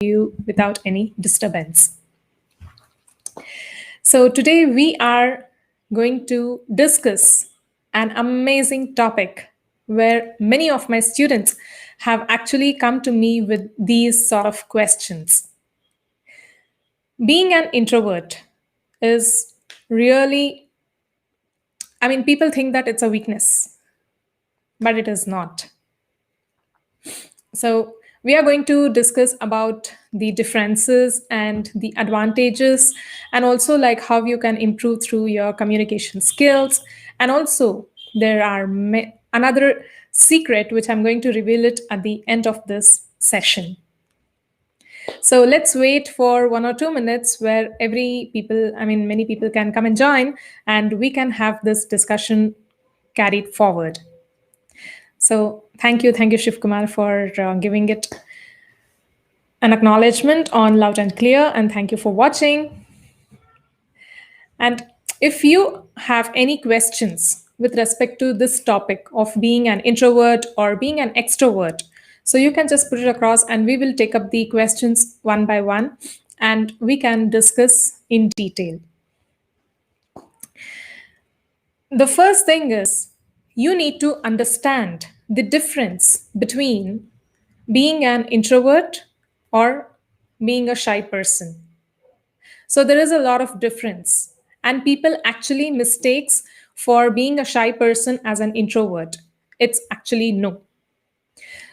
you without any disturbance. So, today we are going to discuss an amazing topic where many of my students have actually come to me with these sort of questions. Being an introvert is really, people think that it's a weakness, but it is not. So, we are going to discuss about the differences and the advantages, and also like how you can improve through your communication skills. And also, there are another secret which I'm going to reveal it at the end of this session. So let's wait for 1 or 2 minutes where many people can come and join, and we can have this discussion carried forward. So thank you, Shiv Kumar, for giving it an acknowledgement on loud and clear, and thank you for watching. And if you have any questions with respect to this topic of being an introvert or being an extrovert, so you can just put it across and we will take up the questions one by one and we can discuss in detail. The first thing is you need to understand the difference between being an introvert or being a shy person. So there is a lot of difference, and people actually mistakes for being a shy person as an introvert. It's actually no.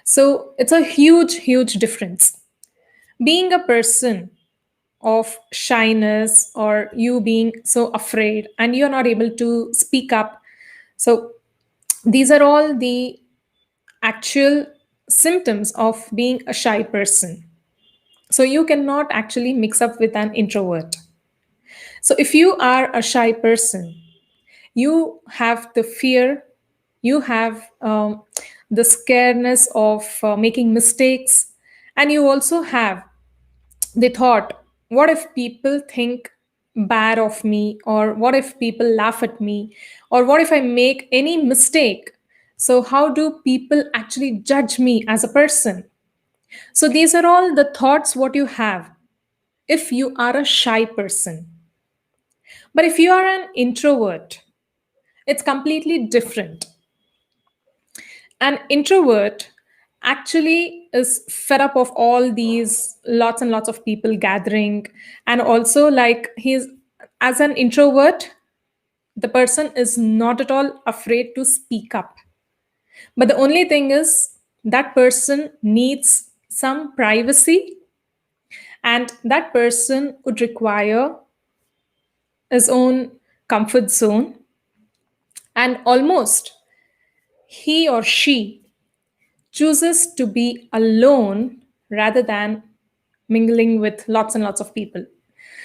So it's a huge difference. Being a person of shyness or you being so afraid and you're not able to speak up. So these are all the actual symptoms of being a shy person. So you cannot actually mix up with an introvert. So if you are a shy person, you have the fear, you have the scaredness of making mistakes, and you also have the thought, what if people think bad of me, or what if people laugh at me, or what if I make any mistake? So, how do people actually judge me as a person? So, these are all the thoughts what you have if you are a shy person. But if you are an introvert, it's completely different. An introvert actually is fed up of all these lots and lots of people gathering, and also like he's as an introvert, the person is not at all afraid to speak up, but the only thing is that person needs some privacy, and that person would require his own comfort zone, and almost he or she chooses to be alone rather than mingling with lots and lots of people.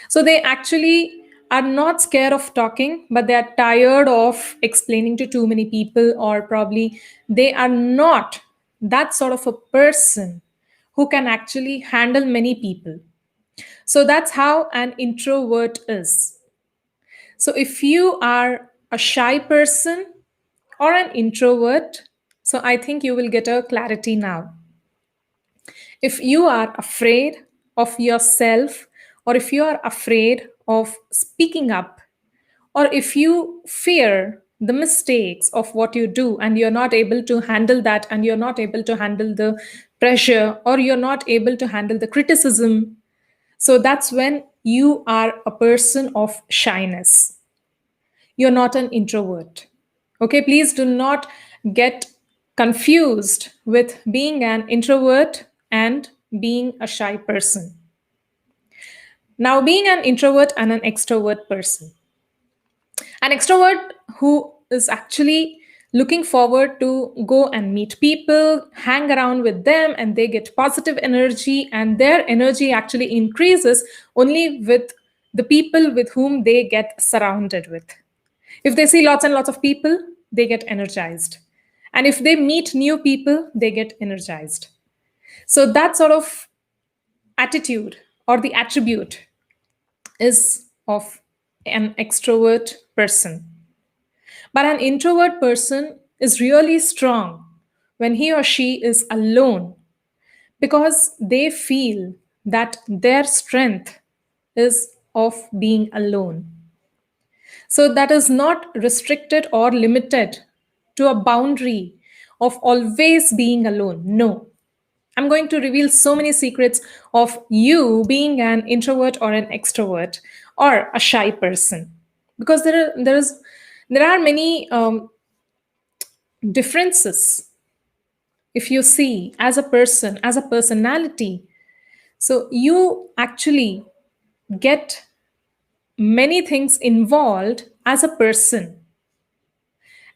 So they actually are not scared of talking, but they are tired of explaining to too many people, or probably they are not that sort of a person who can actually handle many people. So that's how an introvert is. So if you are a shy person or an introvert, so I think you will get a clarity now. If you are afraid of yourself, or if you are afraid of speaking up, or if you fear the mistakes of what you do and you're not able to handle that, and you're not able to handle the pressure, or you're not able to handle the criticism, so that's when you are a person of shyness. You're not an introvert. Okay, please do not get confused with being an introvert and being a shy person. Now, being an introvert and an extrovert person. An extrovert who is actually looking forward to go and meet people, hang around with them, and they get positive energy, and their energy actually increases only with the people with whom they get surrounded with. If they see lots and lots of people, they get energized. And if they meet new people, they get energized. So that sort of attitude or the attribute is of an extrovert person. But an introvert person is really strong when he or she is alone, because they feel that their strength is of being alone. So that is not restricted or limited to a boundary of always being alone. No. I'm going to reveal so many secrets of you being an introvert or an extrovert or a shy person, because there are many differences if you see as a person, as a personality. So you actually get many things involved as a person,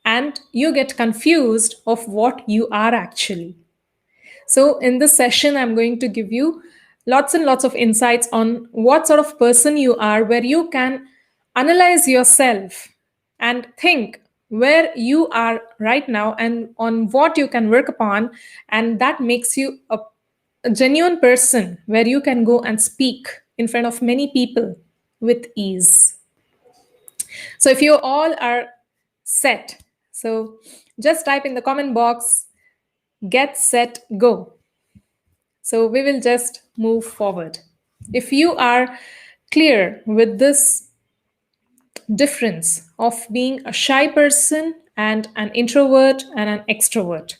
and you get confused of what you are actually. So in this session I'm going to give you lots and lots of insights on what sort of person you are, where you can analyze yourself and think where you are right now and on what you can work upon, and that makes you a genuine person where you can go and speak in front of many people with ease. So if you all are set, so just type in the comment box, get set go. So we will just move forward. If you are clear with this difference of being a shy person and an introvert and an extrovert,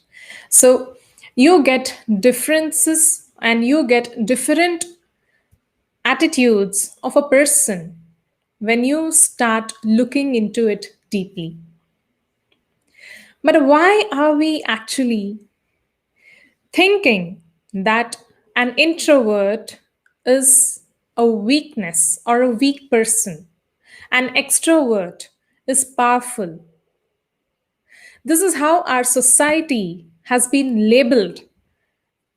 so you get differences and you get different attitudes of a person when you start looking into it deeply. But why are we actually thinking that an introvert is a weakness or a weak person? An extrovert is powerful. This is how our society has been labeled.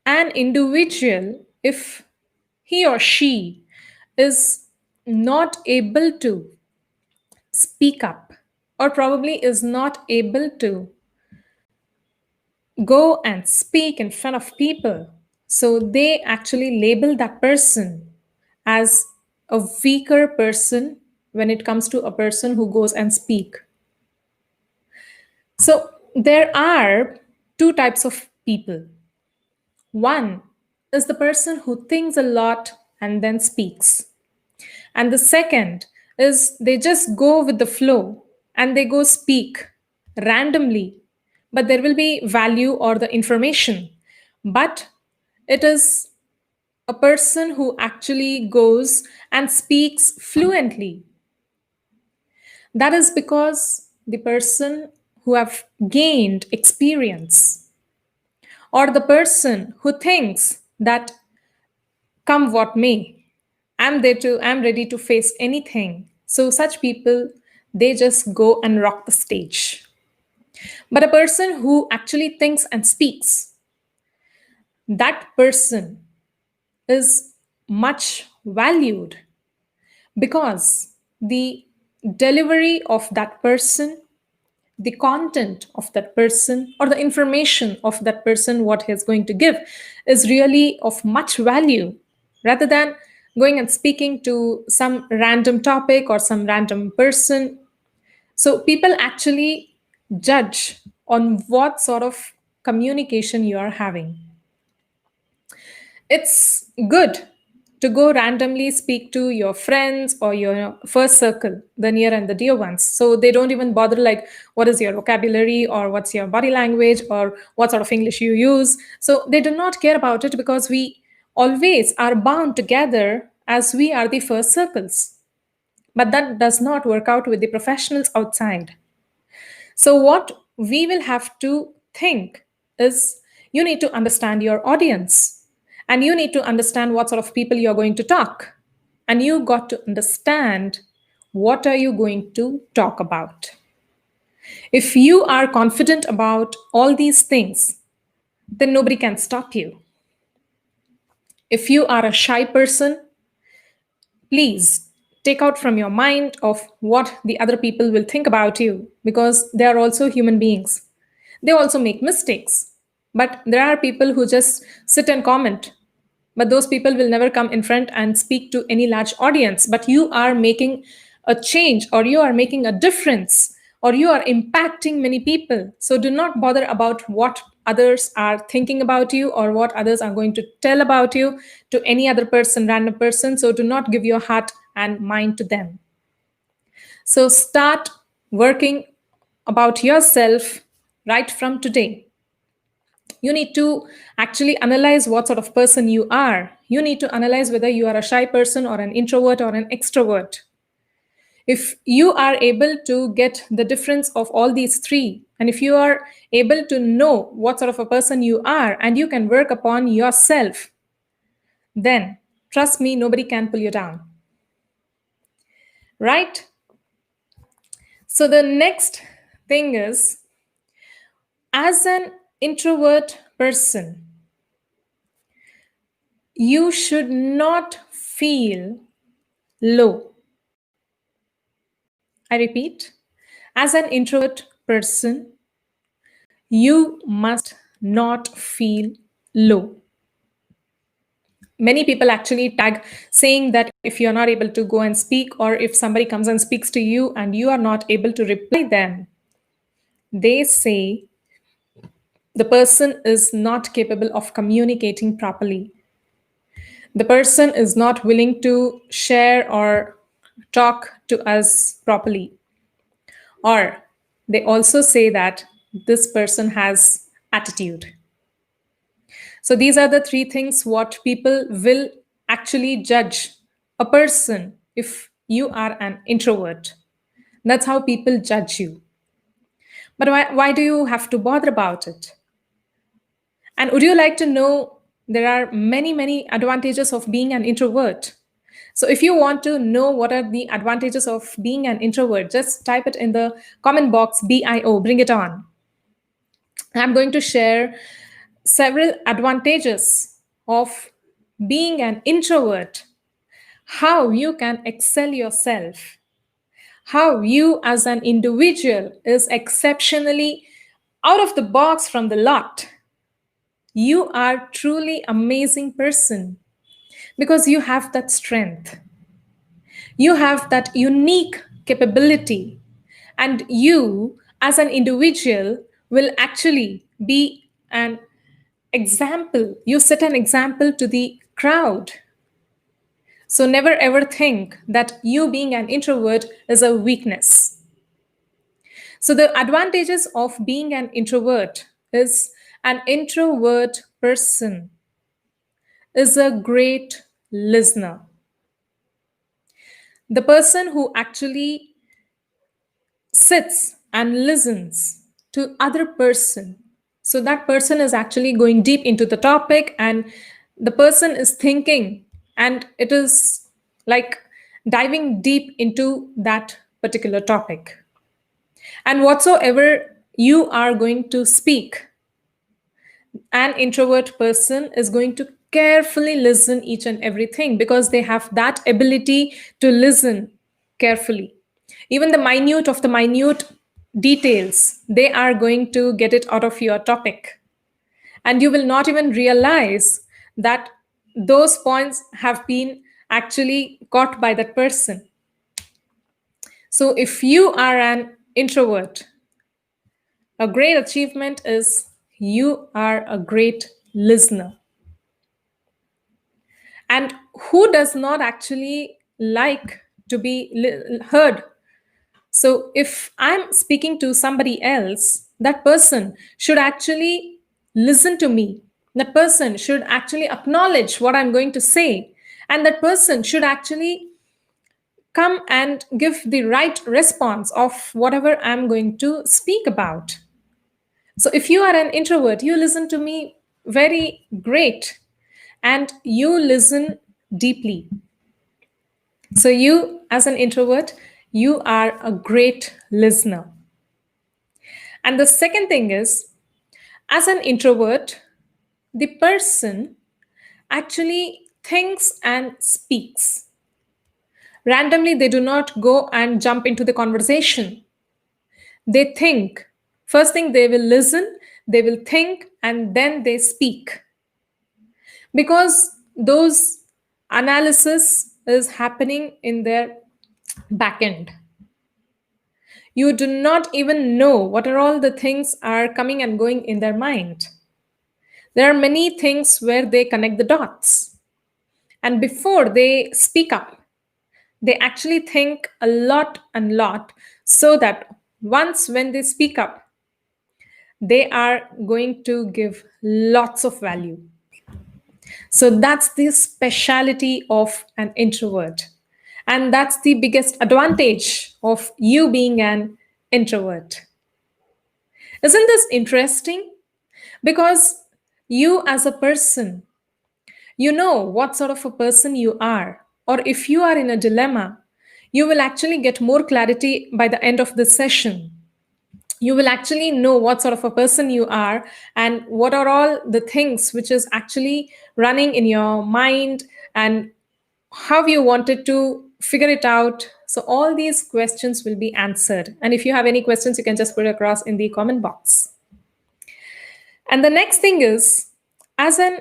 An individual, if he or she is not able to speak up, or probably is not able to go and speak in front of people, so they actually label that person as a weaker person when it comes to a person who goes and speak. So there are two types of people. One is the person who thinks a lot and then speaks. And the second is they just go with the flow and they go speak randomly, but there will be value or the information. But it is a person who actually goes and speaks fluently. That is because the person who have gained experience, or the person who thinks that come what may, I'm ready to face anything. So such people, they just go and rock the stage. But a person who actually thinks and speaks, that person is much valued, because the delivery of that person, the content of that person, or the information of that person, what he's going to give, is really of much value, rather than going and speaking to some random topic or some random person. So people actually judge on what sort of communication you are having. It's good to go randomly speak to your friends or your first circle, the near and the dear ones. So they don't even bother like what is your vocabulary or what's your body language or what sort of English you use. So they do not care about it, because we always are bound together as we are the first circles. But that does not work out with the professionals outside. So, what we will have to think is, you need to understand your audience, and you need to understand what sort of people you're going to talk. And you got to understand what are you going to talk about. If you are confident about all these things, then nobody can stop you. If you are a shy person, please take out from your mind of what the other people will think about you, because they are also human beings. They also make mistakes. But there are people who just sit and comment. But those people will never come in front and speak to any large audience. But you are making a change, or you are making a difference, or you are impacting many people. So do not bother about what others are thinking about you or what others are going to tell about you to any other person, random person. So do not give your heart and mind to them. So start working about yourself right from today. You need to actually analyze what sort of person you are. You need to analyze whether you are a shy person or an introvert or an extrovert. If you are able to get the difference of all these three, and if you are able to know what sort of a person you are and you can work upon yourself, then trust me, nobody can pull you down. Right? So the next thing is, as an introvert person, you should not feel low. I repeat, as an introvert person, you must not feel low. Many people actually tag saying that if you're not able to go and speak, or if somebody comes and speaks to you and you are not able to reply them, they say the person is not capable of communicating properly. The person is not willing to share or talk to us properly. Or they also say that this person has attitude. So these are the three things what people will actually judge a person if you are an introvert. That's how people judge you. But why do you have to bother about it? And would you like to know, there are many, many advantages of being an introvert. So if you want to know what are the advantages of being an introvert, just type it in the comment box, BIO, bring it on. I'm going to share several advantages of being an introvert, how you can excel yourself, how you as an individual is exceptionally out of the box from the lot. You are truly amazing person because you have that strength. You have that unique capability, and you as an individual will actually be an example. You set an example to the crowd. So never ever think that you being an introvert is a weakness. So the advantages of being an introvert is, an introvert person is a great listener. The person who actually sits and listens to other person, so that person is actually going deep into the topic, and the person is thinking, and it is like diving deep into that particular topic. And whatsoever you are going to speak, an introvert person is going to carefully listen each and everything, because they have that ability to listen carefully. Even the minute of the minute details, they are going to get it out of your topic, and you will not even realize that those points have been actually caught by that person. So if you are an introvert, a great achievement is you are a great listener. And who does not actually like to be heard? So if I'm speaking to somebody else, that person should actually listen to me. That person should actually acknowledge what I'm going to say. And that person should actually come and give the right response of whatever I'm going to speak about. So if you are an introvert, you listen to me very great, and you listen deeply. So you as an introvert, you are a great listener. And the second thing is, as an introvert, the person actually thinks and speaks. Randomly, they do not go and jump into the conversation. They think. First thing, they will listen, they will think, and then they speak. Because those analysis is happening in their back end. You do not even know what are all the things are coming and going in their mind. There are many things where they connect the dots. And before they speak up, they actually think a lot and lot, so that once when they speak up, they are going to give lots of value. So that's the speciality of an introvert. And that's the biggest advantage of you being an introvert. Isn't this interesting? Because you, as a person, you know what sort of a person you are. Or if you are in a dilemma, you will actually get more clarity by the end of the session. You will actually know what sort of a person you are and what are all the things which is actually running in your mind, and how you wanted to figure it out. So all these questions will be answered, and if you have any questions, you can just put it across in the comment box. And the next thing is, as an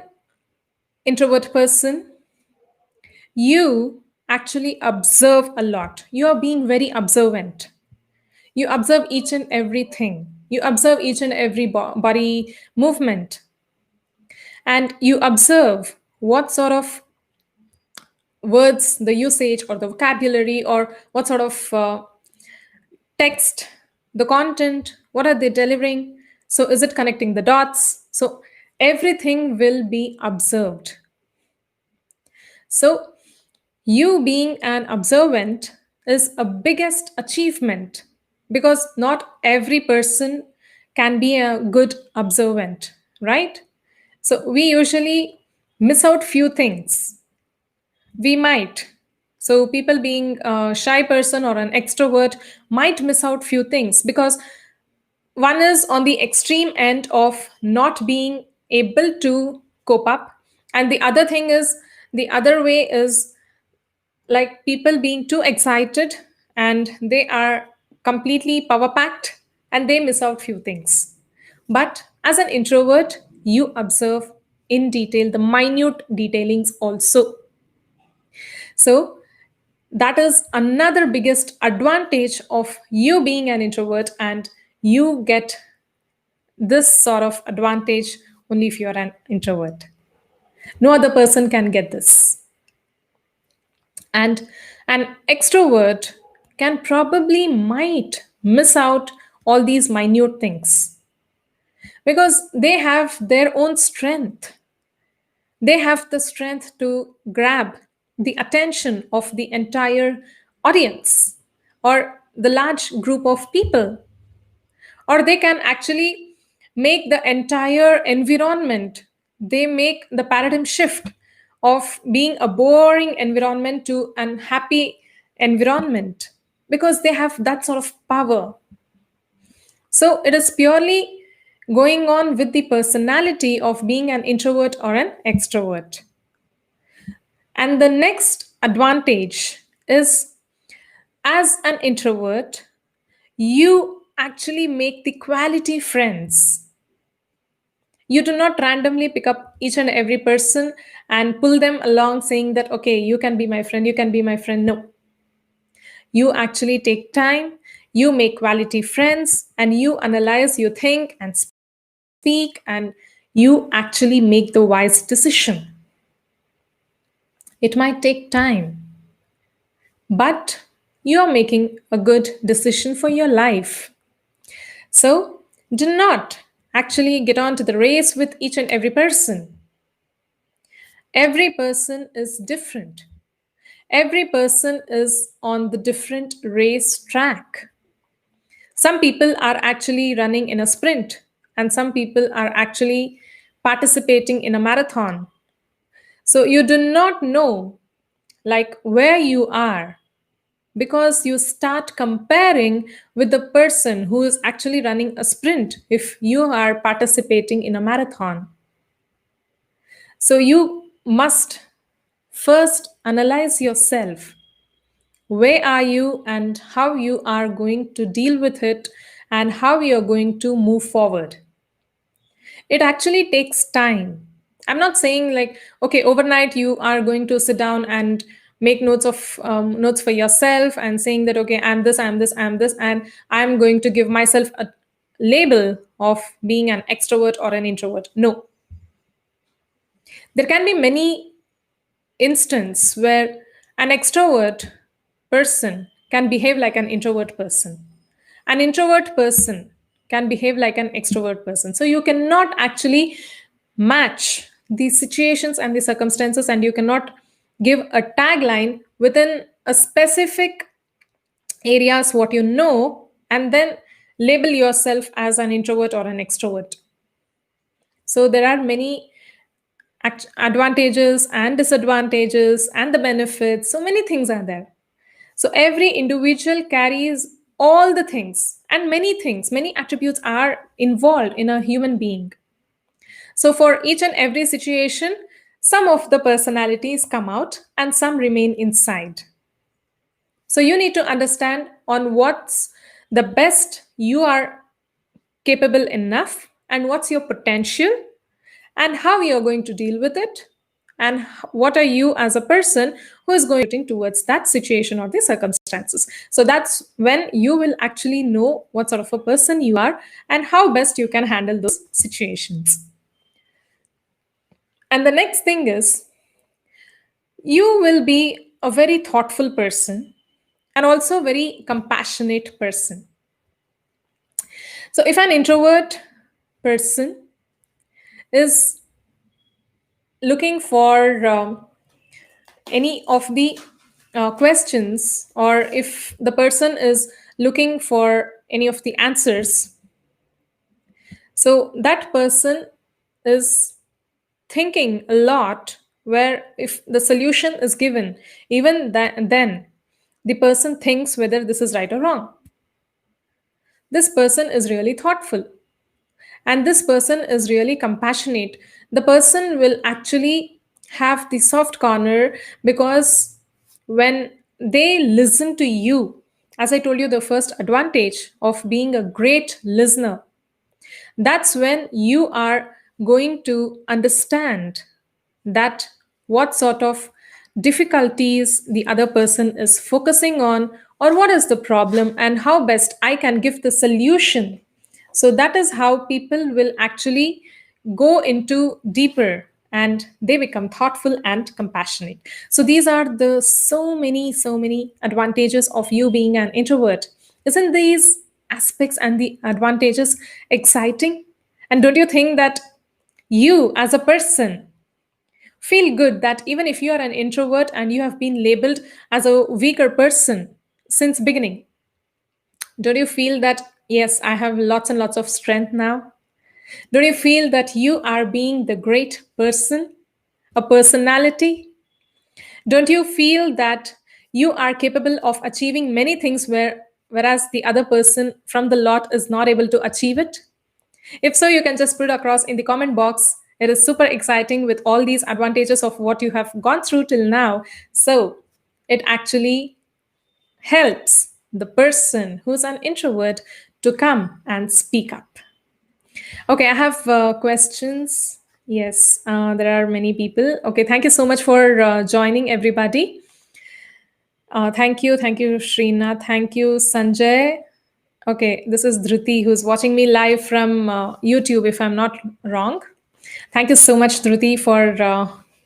introvert person, you actually observe a lot. You are being very observant. You observe each and everything. You observe each and every body movement. And you observe what sort of words, the usage or the vocabulary, or what sort of text, the content, what are they delivering? So, is it connecting the dots? So, everything will be observed. So, you being an observant is a biggest achievement, because not every person can be a good observant, right? So we usually miss out few things. We might. So people being a shy person or an extrovert might miss out few things, because one is on the extreme end of not being able to cope up, and the other thing is, the other way is like people being too excited and they are completely power packed and they miss out few things. But as an introvert, you observe in detail the minute detailings also. So that is another biggest advantage of you being an introvert, and you get this sort of advantage only if you're an introvert. No other person can get this. And an extrovert can probably might miss out all these minute things, because they have their own strength. They have the strength to grab the attention of the entire audience or the large group of people, or they can actually make the entire environment, they make the paradigm shift of being a boring environment to an happy environment, because they have that sort of power. So it is purely going on with the personality of being an introvert or an extrovert. And the next advantage is, as an introvert, you actually make the quality friends. You do not randomly pick up each and every person and pull them along saying that, okay, you can be my friend, you can be my friend. No. You actually take time, you make quality friends, and you analyze, you think and speak, and you actually make the wise decision. It might take time, but you are making a good decision for your life. So do not actually get on to the race with each and every person. Every person is different. Every person is on the different race track. Some people are actually running in a sprint, and some people are actually participating in a marathon. So you do not know like where you are, because you start comparing with the person who is actually running a sprint if you are participating in a marathon. So you must first analyze yourself. Where are you and how you are going to deal with it, and how you are going to move forward. It actually takes time. I'm not saying like, okay, overnight you are going to sit down and make notes of notes for yourself and saying that, okay, I'm this, I'm this, I'm this, and I'm going to give myself a label of being an extrovert or an introvert. No. There can be many instances where an extrovert person can behave like an introvert person. An introvert person can behave like an extrovert person. So you cannot actually match the situations and the circumstances, and you cannot give a tagline within a specific areas what you know and then label yourself as an introvert or an extrovert. So there are many advantages and disadvantages and the benefits, so many things are there. So every individual carries all the things, and many things, many attributes are involved in a human being. So for each and every situation, some of the personalities come out and some remain inside. So you need to understand on what's the best you are capable enough and what's your potential and how you're going to deal with it, and what are you as a person who is going towards that situation or the circumstances. So that's when you will actually know what sort of a person you are and how best you can handle those situations. And the next thing is, you will be a very thoughtful person and also very compassionate person. So if an introvert person is looking for any of the questions, or if the person is looking for any of the answers, so that person is thinking a lot, where if the solution is given, even that, then the person thinks whether this is right or wrong. This person is really thoughtful, and this person is really compassionate. The person will actually have the soft corner, because when they listen to you, as I told you, the first advantage of being a great listener, that's when you are going to understand that what sort of difficulties the other person is focusing on, or what is the problem and how best I can give the solution. So that is how people will actually go into deeper, and they become thoughtful and compassionate. So these are the so many advantages of you being an introvert. Isn't these aspects and the advantages exciting? And don't you think that you as a person feel good that even if you are an introvert and you have been labeled as a weaker person since beginning, don't you feel that yes, I have lots and lots of strength now? Don't you feel that you are being the great person, a personality? Don't you feel that you are capable of achieving many things, whereas the other person from the lot is not able to achieve it? If so, you can just put it across in the comment box. It is super exciting with all these advantages of what you have gone through till now. So it actually helps the person who's an introvert to come and speak up. Okay, I have questions. Yes, there are many people. Okay, thank you so much for joining, everybody. Thank you, Shrina. Thank you, Sanjay. Okay, this is Dhruti who's watching me live from YouTube, if I'm not wrong. Thank you so much, Dhruti, for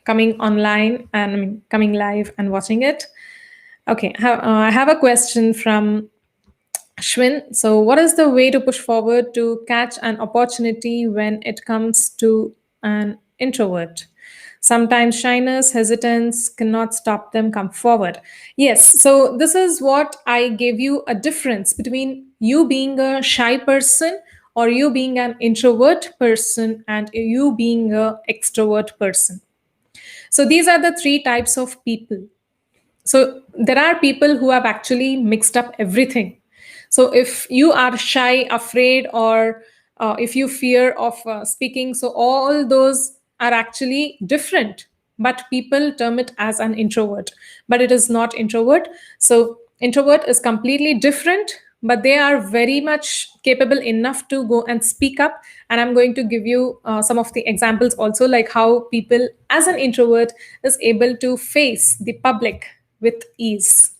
coming online and coming live and watching it. Okay, I have a question from Ashwin. So, what is the way to push forward to catch an opportunity when it comes to an introvert? Sometimes shyness, hesitance cannot stop them come forward. Yes, so this is what I gave you, a difference between you being a shy person or you being an introvert person and you being a extrovert person. So these are the three types of people. So there are people who have actually mixed up everything. So if you are shy, afraid, or if you fear of speaking, so all those are actually different, but people term it as an introvert, but it is not introvert. So introvert is completely different, but they are very much capable enough to go and speak up. And I'm going to give you some of the examples also, like how people as an introvert is able to face the public with ease.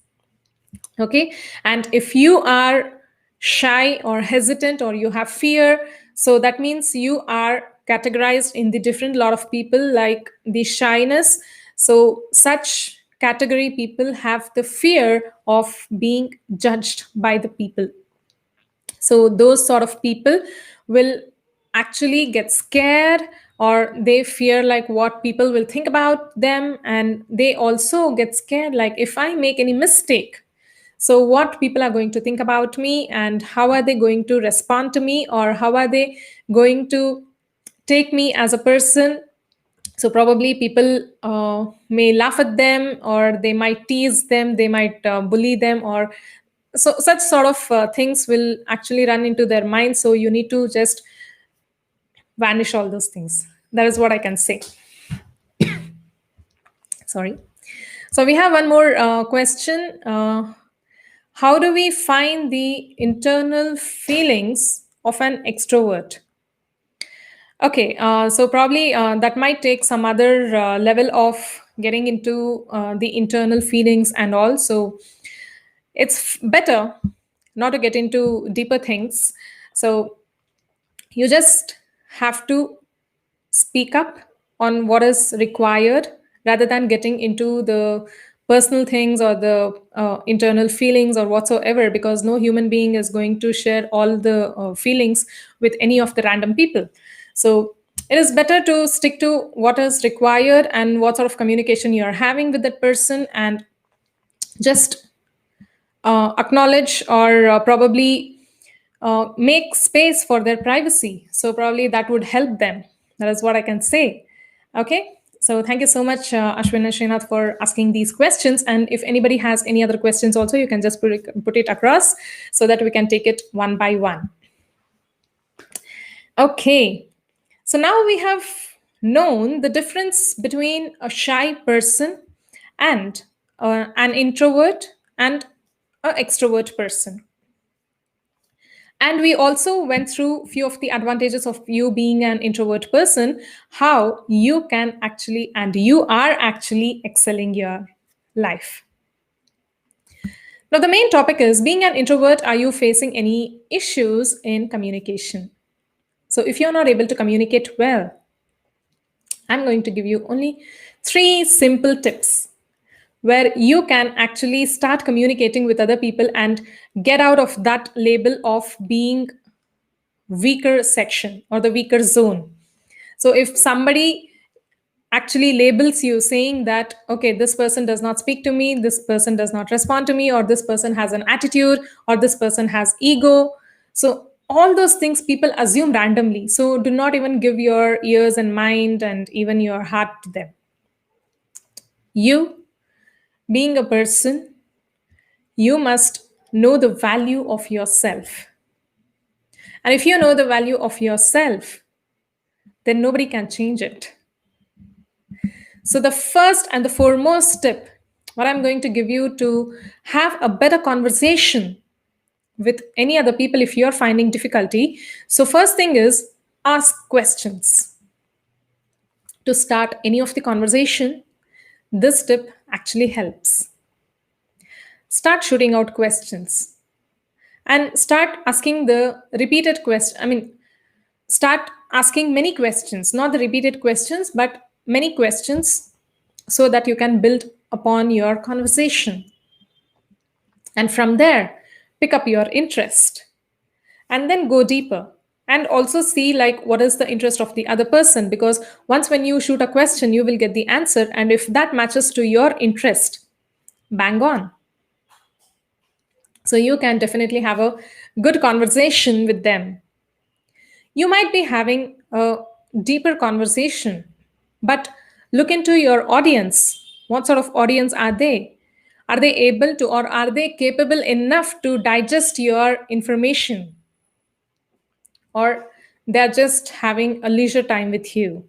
Okay, and if you are shy or hesitant or you have fear, so that means you are categorized in the different lot of people, like the shyness. So such category people have the fear of being judged by the people. So those sort of people will actually get scared, or they fear like what people will think about them, and they also get scared like if I make any mistake, so what people are going to think about me, and how are they going to respond to me, or how are they going to take me as a person. So probably people may laugh at them, or they might tease them, they might bully them, or so such sort of things will actually run into their mind. So you need to just vanish all those things. That is what I can say. Sorry. So we have one more question. How do we find the internal feelings of an extrovert? Okay, so probably that might take some other level of getting into the internal feelings and all. So it's better not to get into deeper things. So you just have to speak up on what is required, rather than getting into the personal things or the internal feelings or whatsoever, because no human being is going to share all the feelings with any of the random people. So it is better to stick to what is required and what sort of communication you are having with that person, and just acknowledge, or probably make space for their privacy. So probably that would help them. That is what I can say. Okay. So thank you so much, Ashwin and Srinath, for asking these questions. And if anybody has any other questions also, you can just put it across so that we can take it one by one. Okay. So now we have known the difference between a shy person and an introvert and an extrovert person. And we also went through few of the advantages of you being an introvert person, how you can actually and you are actually excelling your life. Now, the main topic is being an introvert, are you facing any issues in communication? So, if you're not able to communicate well, I'm going to give you only 3 simple tips where you can actually start communicating with other people and get out of that label of being weaker section or the weaker zone. So if somebody actually labels you saying that, okay, this person does not speak to me, this person does not respond to me, or this person has an attitude, or this person has ego. So all those things people assume randomly. So do not even give your ears and mind and even your heart to them. You, being a person, you must know the value of yourself. And if you know the value of yourself, then nobody can change it. So, the first and the foremost tip, what I'm going to give you to have a better conversation with any other people if you're finding difficulty. So, first thing is ask questions. To start any of the conversation, this tip actually helps. Start shooting out questions and start asking the repeated question. I mean, start asking many questions, not the repeated questions, but many questions, so that you can build upon your conversation. And from there, pick up your interest and then go deeper. And also see like what is the interest of the other person, because once when you shoot a question, you will get the answer. And if that matches to your interest, bang on. So you can definitely have a good conversation with them. You might be having a deeper conversation, but look into your audience. What sort of audience are they? Are they able to, or are they capable enough to digest your information? Or they're just having a leisure time with you?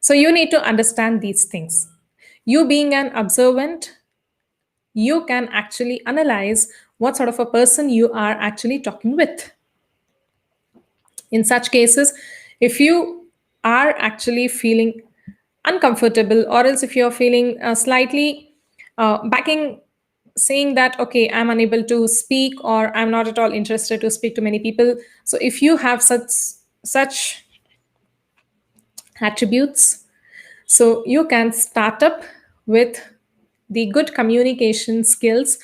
So you need to understand these things. You being an observant, you can actually analyze what sort of a person you are actually talking with. In such cases, if you are actually feeling uncomfortable, or else if you're feeling slightly backing, saying that, okay, I'm unable to speak, or I'm not at all interested to speak to many people. So if you have such attributes. So you can start up with the good communication skills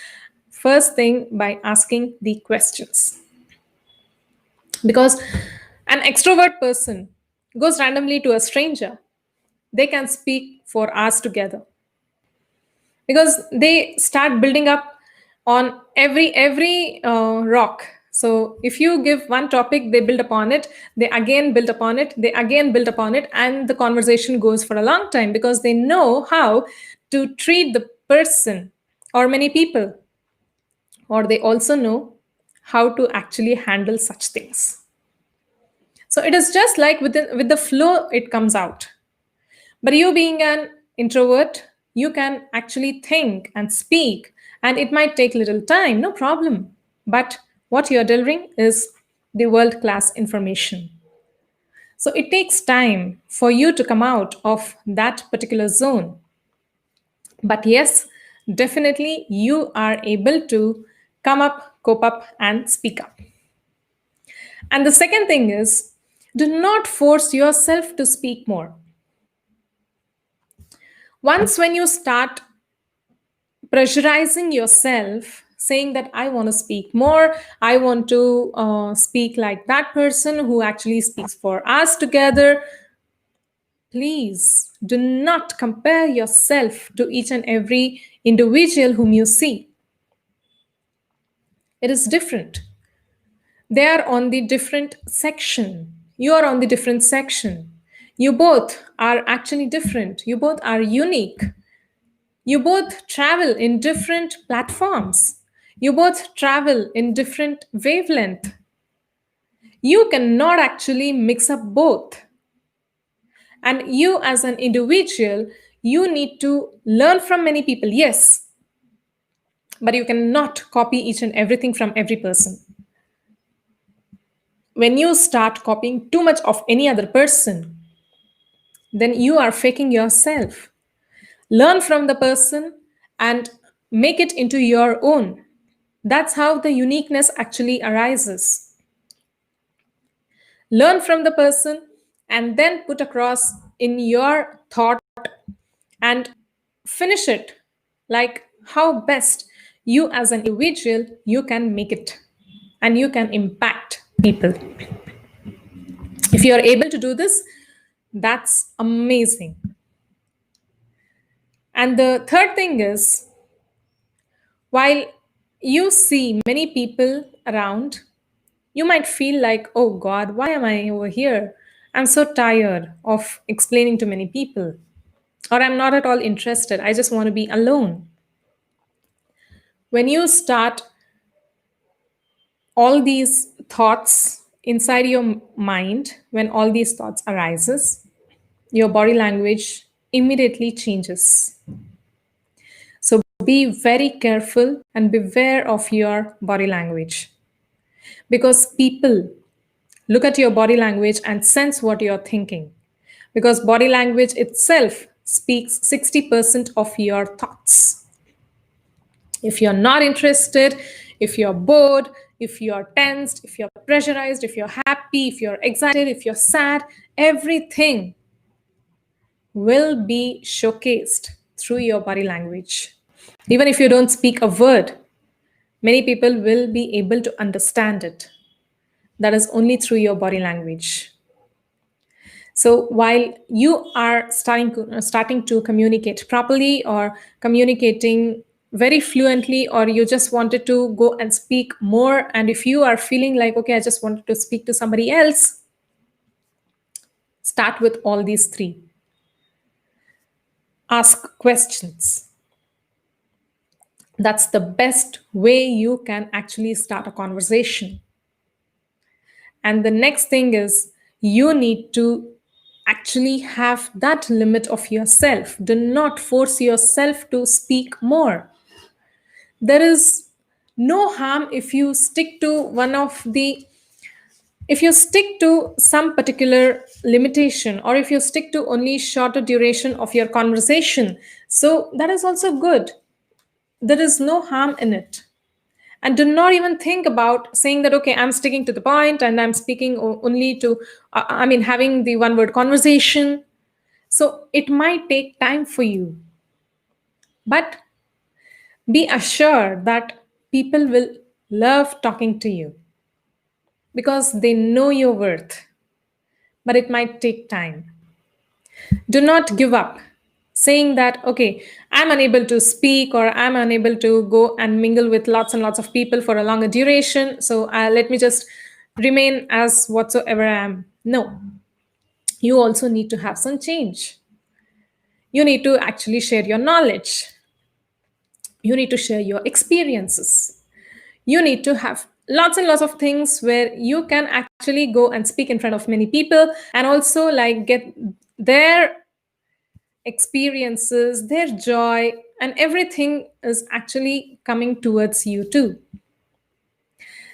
first thing by asking the questions. Because an extrovert person goes randomly to a stranger, they can speak for hours together because they start building up on every rock. So if you give one topic, they build upon it, they again build upon it, they again build upon it, and the conversation goes for a long time because they know how to treat the person or many people, or they also know how to actually handle such things. So it is just like with the flow it comes out. But you being an introvert, you can actually think and speak, and it might take little time, no problem. But what you're delivering is the world class information. So it takes time for you to come out of that particular zone. But yes, definitely you are able to come up, cope up, and speak up. And the second thing is, do not force yourself to speak more. Once when you start pressurizing yourself, saying that I want to speak more, I want to speak like that person who actually speaks for us together, please do not compare yourself to each and every individual whom you see. It is different. They are on the different section. You are on the different section. You both are actually different. You both are unique. You both travel in different platforms. You both travel in different wavelength. You cannot actually mix up both. And you as an individual, you need to learn from many people, yes, but you cannot copy each and everything from every person. When you start copying too much of any other person, then you are faking yourself. Learn from the person and make it into your own. That's how the uniqueness actually arises. Learn from the person and then put across in your thought and finish it like how best you as an individual you can make it and you can impact people. If you are able to do this, that's amazing. And the third thing is, while you see many people around, you might feel like, oh God, why am I over here? I'm so tired of explaining to many people. Or I'm not at all interested. I just want to be alone. When you start all these thoughts inside your mind, when all these thoughts arises, your body language immediately changes. So be very careful and beware of your body language because people look at your body language and sense what you're thinking because body language itself speaks 60% of your thoughts. If you're not interested, if you're bored, if you're tensed, if you're pressurized, if you're happy, if you're excited, if you're sad, everything will be showcased through your body language. Even if you don't speak a word, many people will be able to understand it. That is only through your body language. So while you are starting to communicate properly or communicating very fluently, or you just wanted to go and speak more, and if you are feeling like, okay, I just wanted to speak to somebody else, start with all these three. Ask questions. That's the best way you can actually start a conversation. And the next thing is you need to actually have that limit of yourself. Do not force yourself to speak more. There is no harm if you stick to if you stick to some particular limitation, or if you stick to only shorter duration of your conversation. So that is also good. There is no harm in it. And do not even think about saying that, okay, I'm sticking to the point and I'm speaking only to, I mean, having the one word conversation. So it might take time for you, but be assured that people will love talking to you because they know your worth, but it might take time. Do not give up saying that, okay, I'm unable to speak or I'm unable to go and mingle with lots and lots of people for a longer duration. So let me just remain as whatsoever I am. No, you also need to have some change. You need to actually share your knowledge. You need to share your experiences. You need to have lots and lots of things where you can actually go and speak in front of many people and also like get their experiences, their joy, and everything is actually coming towards you too.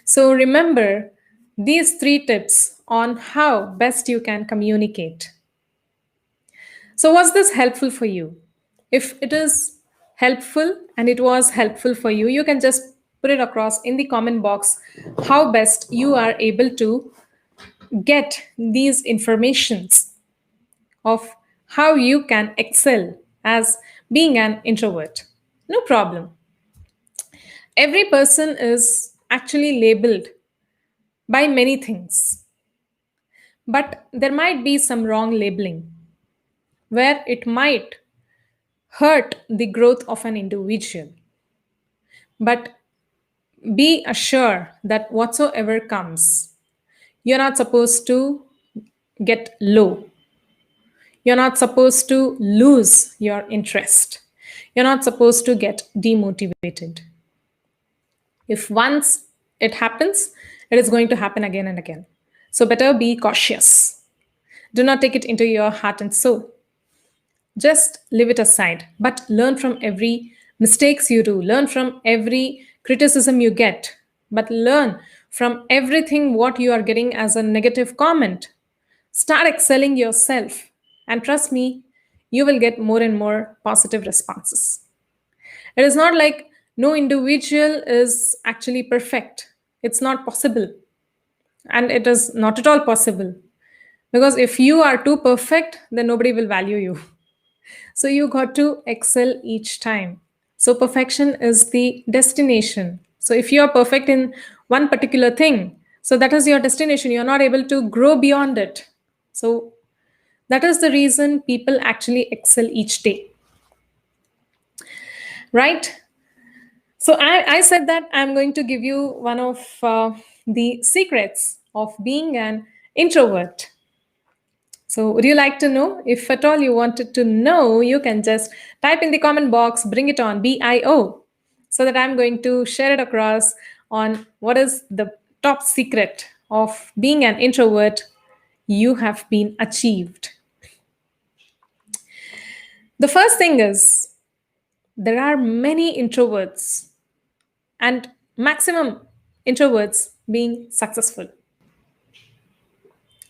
So remember these three tips on how best you can communicate. So, was this helpful for you? If it is helpful and it was helpful for you, you can just put it across in the comment box how best you are able to get these informations of how you can excel as being an introvert. No problem. Every person is actually labeled by many things, but there might be some wrong labeling where it might hurt the growth of an individual. But be assured that whatsoever comes, you're not supposed to get low. You're not supposed to lose your interest. You're not supposed to get demotivated. If once it happens, it is going to happen again and again. So better be cautious. Do not take it into your heart and soul. Just leave it aside, but learn from every mistakes you do, learn from every criticism you get, but learn from everything what you are getting as a negative comment. Start excelling yourself, and trust me, you will get more and more positive responses. It is not like no individual is actually perfect. It's not possible, and it is not at all possible, because if you are too perfect, then nobody will value you. So you got to excel each time. So perfection is the destination. So if you are perfect in one particular thing, so that is your destination. You're not able to grow beyond it. So that is the reason people actually excel each day, right? So I said that I'm going to give you one of the secrets of being an introvert. So, would you like to know? If at all you wanted to know, you can just type in the comment box, bring it on, BIO, so that I'm going to share it across on what is the top secret of being an introvert you have been achieved. The first thing is there are many introverts and maximum introverts being successful.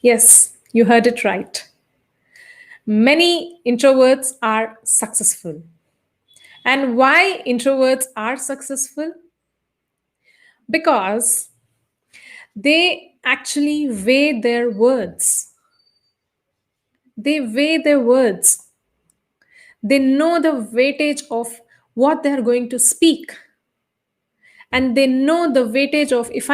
Yes, you heard it right. Many introverts are successful. And why introverts are successful? Because they actually weigh their words. They weigh their words. They know the weightage of what they're going to speak. And they know the weightage of if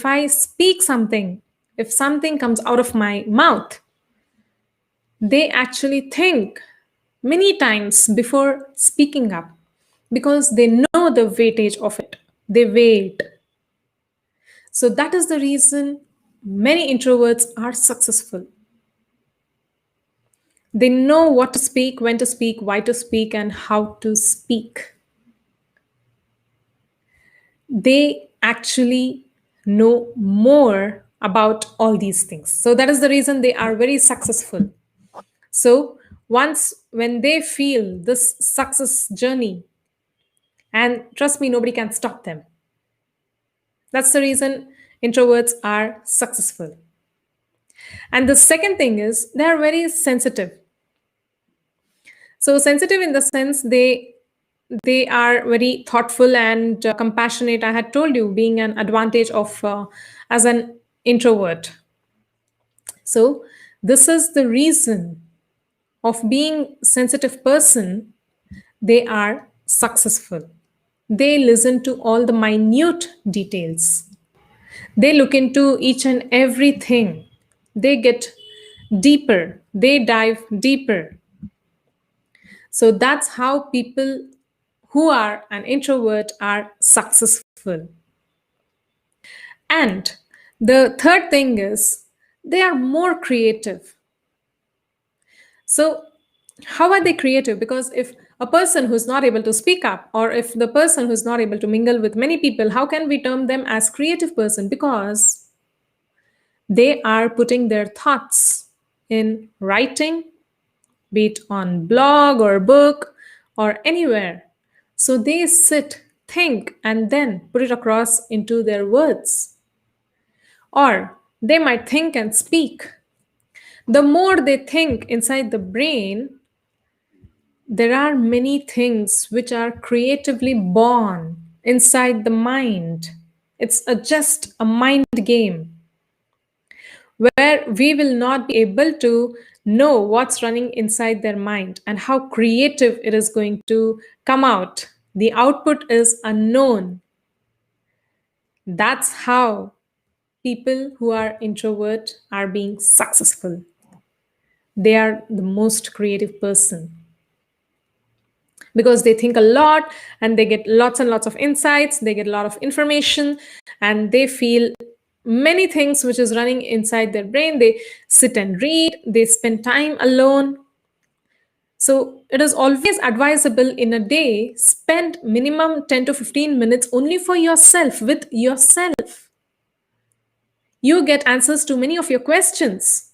I speak something, if something comes out of my mouth, they actually think many times before speaking up because they know the weightage of it. They weigh it. So that is the reason many introverts are successful. They know what to speak, when to speak, why to speak, and how to speak. They actually know more about all these things. So that is the reason they are very successful. So once when they feel this success journey, and trust me, nobody can stop them. That's the reason introverts are successful. And the second thing is they are very sensitive. So sensitive in the sense they are very thoughtful and compassionate. I had told you being an advantage of as an introvert. So this is the reason of being sensitive person. They are successful. They listen to all the minute details. They look into each and everything. They get deeper. They dive deeper. So that's how people who are an introvert are successful. And the third thing is they are more creative. So, how are they creative? Because if a person who's not able to speak up, or if the person who's not able to mingle with many people, how can we term them as creative person? Because they are putting their thoughts in writing, be it on blog or book or anywhere. So they sit, think, and then put it across into their words. Or they might think and speak. The more they think inside the brain, there are many things which are creatively born inside the mind. It's just a mind game where we will not be able to know what's running inside their mind and how creative it is going to come out. The output is unknown. That's how people who are introvert are being successful. They are the most creative person because they think a lot and they get lots and lots of insights, they get a lot of information, and they feel many things which is running inside their brain. They sit and read, they spend time alone. So it is always advisable in a day, spend minimum 10 to 15 minutes only for yourself, with yourself. You get answers to many of your questions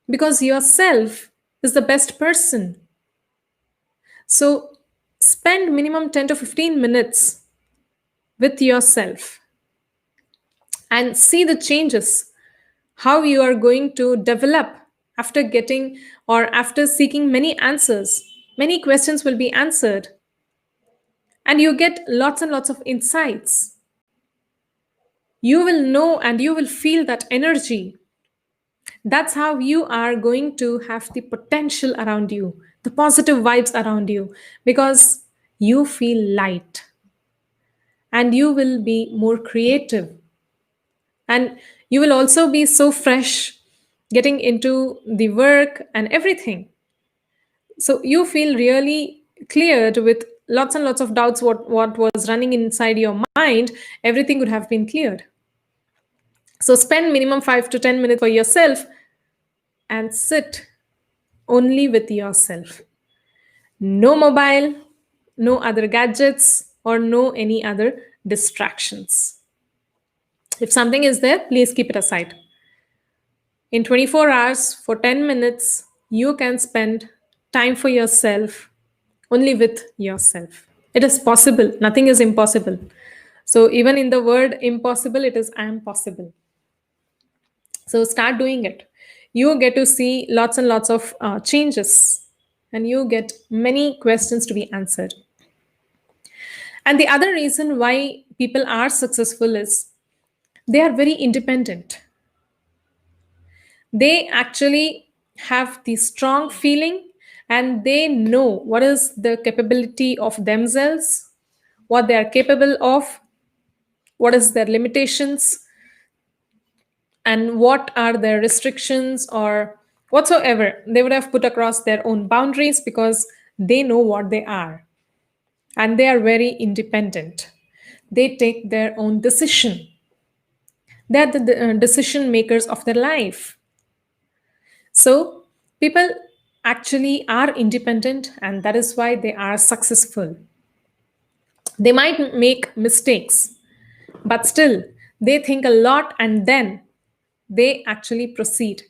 because yourself is the best person. So spend minimum 10 to 15 minutes with yourself and see the changes, how you are going to develop after getting or after seeking many answers. Many questions will be answered, and you get lots and lots of insights. You will know and you will feel that energy. That's how you are going to have the potential around you, the positive vibes around you, because you feel light and you will be more creative. And you will also be so fresh getting into the work and everything. So you feel really cleared with lots and lots of doubts what was running inside your mind, everything would have been cleared. So spend minimum 5 to 10 minutes for yourself and sit only with yourself. No mobile, no other gadgets, or no any other distractions. If something is there, please keep it aside. In 24 hours, for 10 minutes, you can spend time for yourself, only with yourself. It is possible, nothing is impossible. So, even in the word impossible, it is I am possible. So, start doing it. You get to see lots and lots of changes, and you get many questions to be answered. And the other reason why people are successful is they are very independent. They actually have the strong feeling and they know what is the capability of themselves, what they are capable of, what is their limitations, and what are their restrictions or whatsoever. They would have put across their own boundaries because they know what they are and they are very independent. They take their own decision. They are the decision makers of their life. So, people actually are independent, and that is why they are successful. They might make mistakes, but still, they think a lot and then they actually proceed.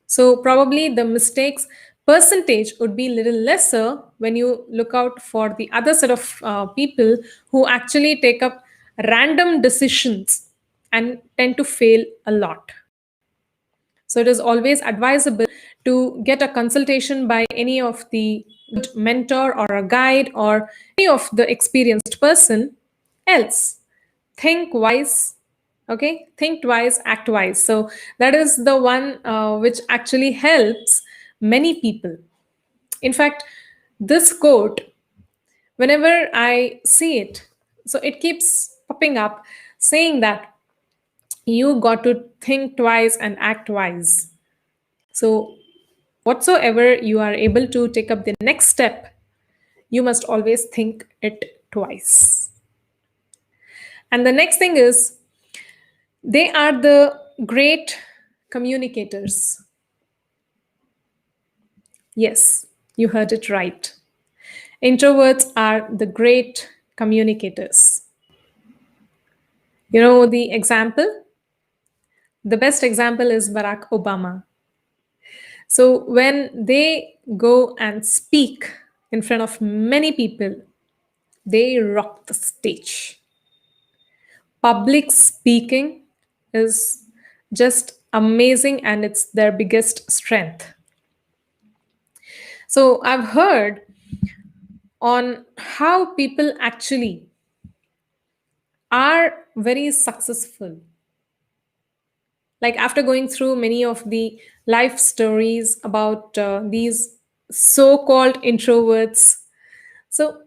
So, probably the mistakes percentage would be little lesser when you look out for the other set of people who actually take up random decisions and tend to fail a lot. So it is always advisable to get a consultation by any of the mentor or a guide or any of the experienced person else. Think wise, okay? Think twice, act wise. So that is the one which actually helps many people. In fact, this quote, whenever I see it, so it keeps popping up saying that you got to think twice and act wise. So, whatsoever you are able to take up the next step, you must always think it twice. And the next thing is, they are the great communicators. Yes, you heard it right. Introverts are the great communicators. You know the example? The best example is Barack Obama. So when they go and speak in front of many people, they rock the stage. Public speaking is just amazing and it's their biggest strength. So I've heard on how people actually are very successful. Like after going through many of the life stories about these so called introverts, so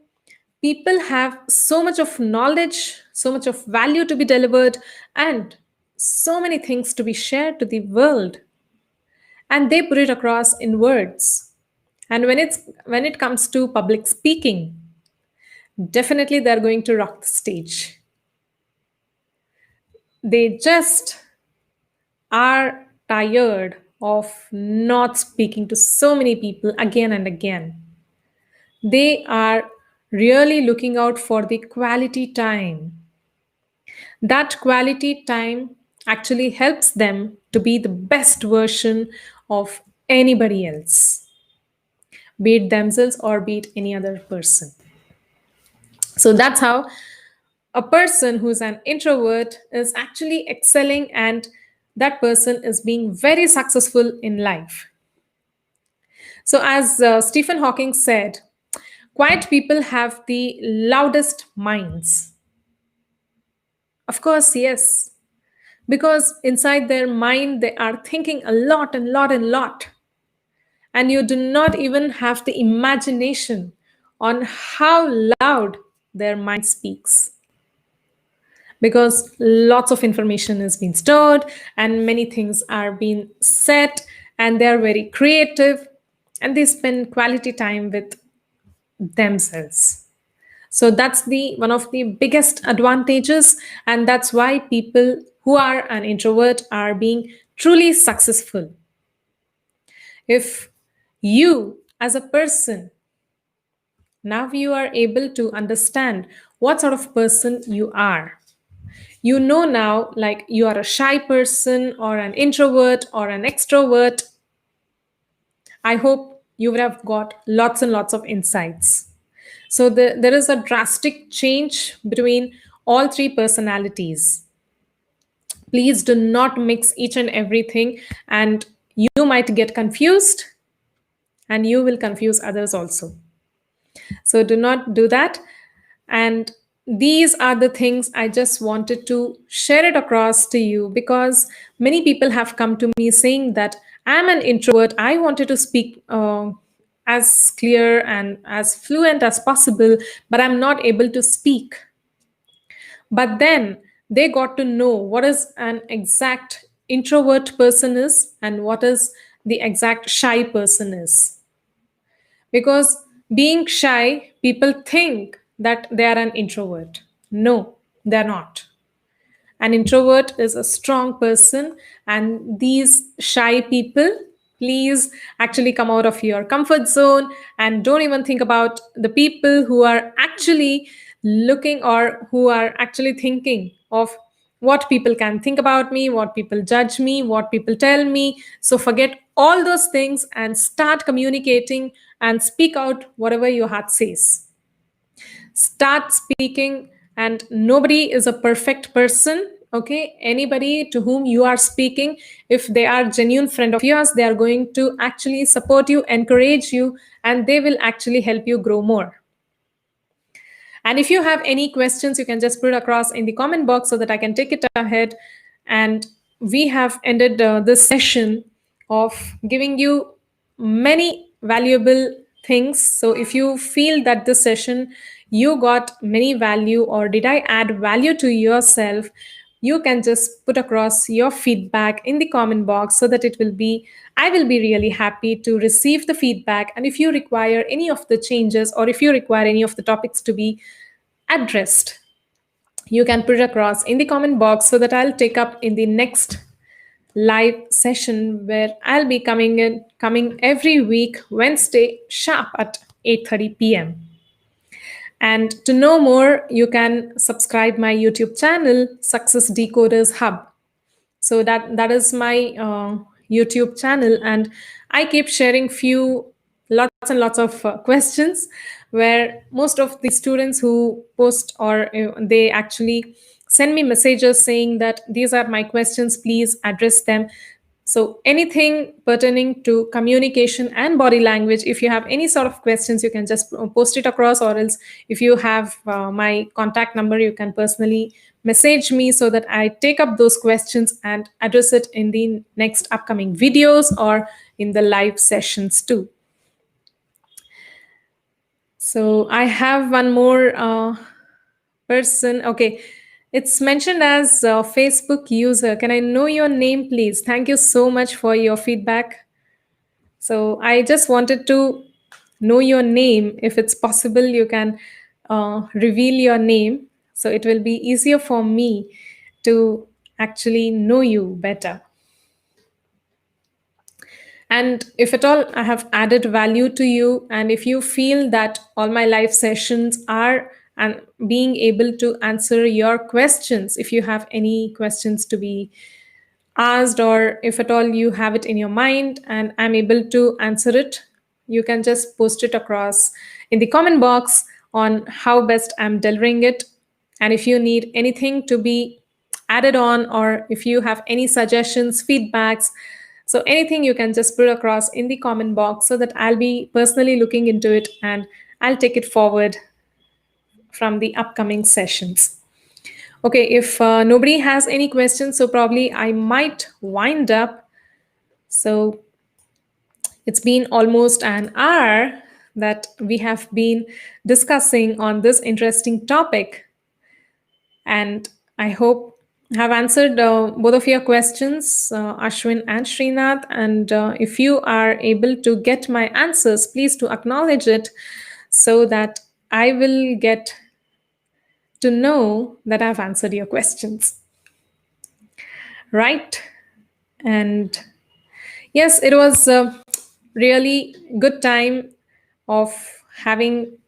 people have so much of knowledge, so much of value to be delivered, and so many things to be shared to the world. And they put it across in words. And when it comes to public speaking, definitely they're going to rock the stage. They just are tired of not speaking to so many people again and again. They are really looking out for the quality time. That quality time actually helps them to be the best version of anybody else, be it themselves or be it any other person. So that's how a person who's an introvert is actually excelling and that person is being very successful in life. So, as Stephen Hawking said, quiet people have the loudest minds. Of course, yes, because inside their mind they are thinking a lot and lot and lot, and you do not even have the imagination on how loud their mind speaks, because lots of information is being stored and many things are being said, and they are very creative and they spend quality time with themselves. So that's the one of the biggest advantages, and that's why people who are an introvert are being truly successful. If you as a person, now you are able to understand what sort of person you are, you know now, like you are a shy person or an introvert or an extrovert, I hope you would have got lots and lots of insights. So there is a drastic change between all three personalities. Please do not mix each and everything, and you might get confused and you will confuse others also. So do not do that. And these are the things I just wanted to share it across to you, because many people have come to me saying that I'm an introvert. I wanted to speak as clear and as fluent as possible, but I'm not able to speak. But then they got to know what is an exact introvert person is and what is the exact shy person is. Because being shy, people think that they are an introvert. No, they're not. An introvert is a strong person, and these shy people, please actually come out of your comfort zone and don't even think about the people who are actually looking or who are actually thinking of what people can think about me, what people judge me, what people tell me. So forget all those things and start communicating and speak out whatever your heart says. Start speaking, and nobody is a perfect person. Okay, anybody to whom you are speaking, if they are genuine friend of yours, they are going to actually support you, encourage you, and they will actually help you grow more. And if you have any questions, you can just put it across in the comment box so that I can take it ahead. And we have ended this session of giving you many valuable things. So if you feel that this session you got many value, or did I add value to yourself, you can just put across your feedback in the comment box so that it will be, I will be really happy to receive the feedback. And if you require any of the changes, or if you require any of the topics to be addressed, you can put it across in the comment box so that I'll take up in the next live session, where I'll be coming every week Wednesday sharp at 8:30 p.m. And to know more, you can subscribe my YouTube channel, Success Decoders Hub. So that is my YouTube channel, and I keep sharing few lots and lots of questions, where most of the students who post, or they actually send me messages saying that these are my questions, please address them. So anything pertaining to communication and body language, if you have any sort of questions, you can just post it across, or else if you have my contact number, you can personally message me so that I take up those questions and address it in the next upcoming videos or in the live sessions too. So I have one more person. Okay. It's mentioned as Facebook user. Can I know your name, please? Thank you so much for your feedback. So I just wanted to know your name. If it's possible, you can reveal your name. So it will be easier for me to actually know you better. And if at all I have added value to you, and if you feel that all my live sessions are and being able to answer your questions, if you have any questions to be asked, or if at all you have it in your mind and I'm able to answer it, you can just post it across in the comment box on how best I'm delivering it. And if you need anything to be added on, or if you have any suggestions, feedbacks, so anything, you can just put across in the comment box so that I'll be personally looking into it, and I'll take it forward from the upcoming sessions. Okay, if nobody has any questions, so probably I might wind up. So it's been almost an hour that we have been discussing on this interesting topic. And I hope I have answered both of your questions, Ashwin and Srinath. And if you are able to get my answers, please to acknowledge it so that I will get to know that I've answered your questions. Right? And yes, it was a really good time of having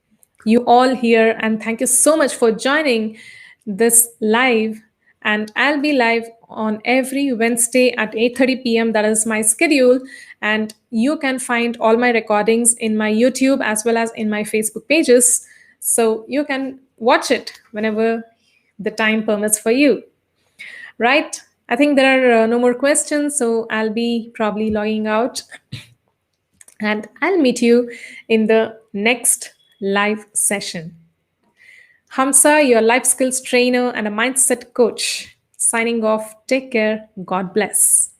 you all here. And thank you so much for joining this live. And I'll be live on every Wednesday at 8:30 p.m. That is my schedule. And you can find all my recordings in my YouTube as well as in my Facebook pages. So you can watch it whenever the time permits for you. Right? I think there are no more questions, so I'll be probably logging out, and I'll meet you in the next live session. Hamsa, your life skills trainer and a mindset coach, signing off. Take care. God bless.